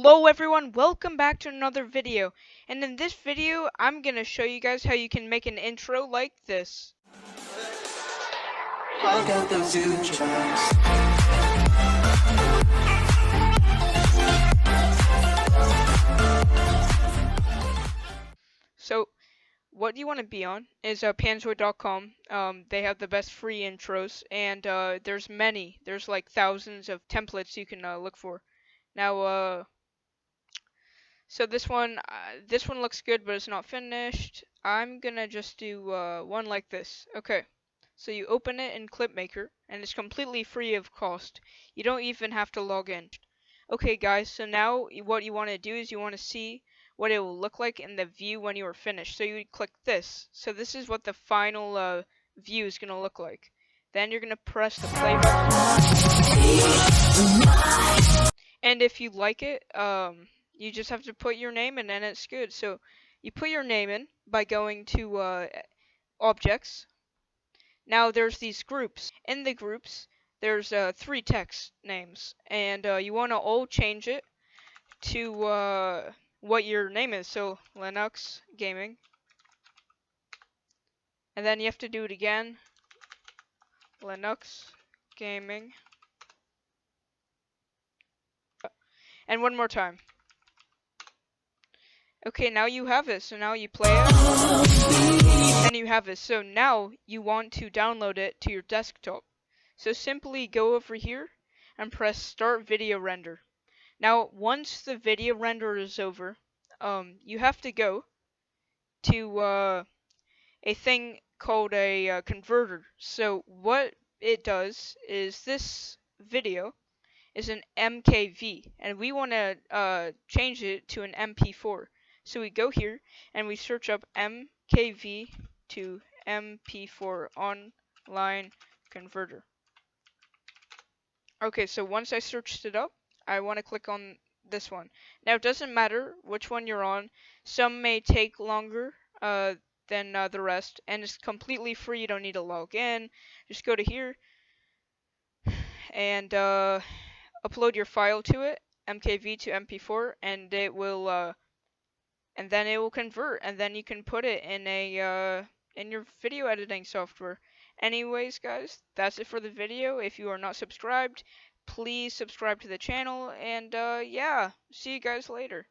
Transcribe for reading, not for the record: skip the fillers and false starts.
Hello everyone, welcome back to another video. And in this video, I'm gonna show you guys how you can make an intro like this. I got those So, what you want to be on is Panzoid.com. They have the best free intros, and there's many. There's like thousands of templates you can look for. Now, so this one looks good, but it's not finished. I'm gonna just do one like this. Okay. So you open it in Clipmaker, and it's completely free of cost. You don't even have to log in. Okay, guys. So now what you want to do is you want to see what it will look like in the view when you are finished. So you click this. So this is what the final view is gonna look like. Then you're gonna press the play button. And if you like it, you just have to put your name in and it's good. So you put your name in by going to objects. Now there's these groups. In the groups, there's 3 text names, and you want to all change it to what your name is. So Linux Gaming, and then you have to do it again. Linux Gaming, and one more time. Okay, now you have it. So now you play it, and you have it. So now you want to download it to your desktop. So simply go over here and press Start Video Render. Now, once the video render is over, you have to go to a thing called a converter. So what it does is this video is an MKV, and we want to change it to an MP4. So we go here and we search up MKV to MP4 online converter. Okay, so once I searched it up, I want to click on this one. Now it doesn't matter which one you're on. Some may take longer than the rest, and it's completely free. You don't need to log in. Just go to here and upload your file to it, MKV to MP4, and it will and then it will convert, and then you can put it in a in your video editing software. Anyways, guys, that's it for the video. If you are not subscribed, please subscribe to the channel, and yeah, see you guys later.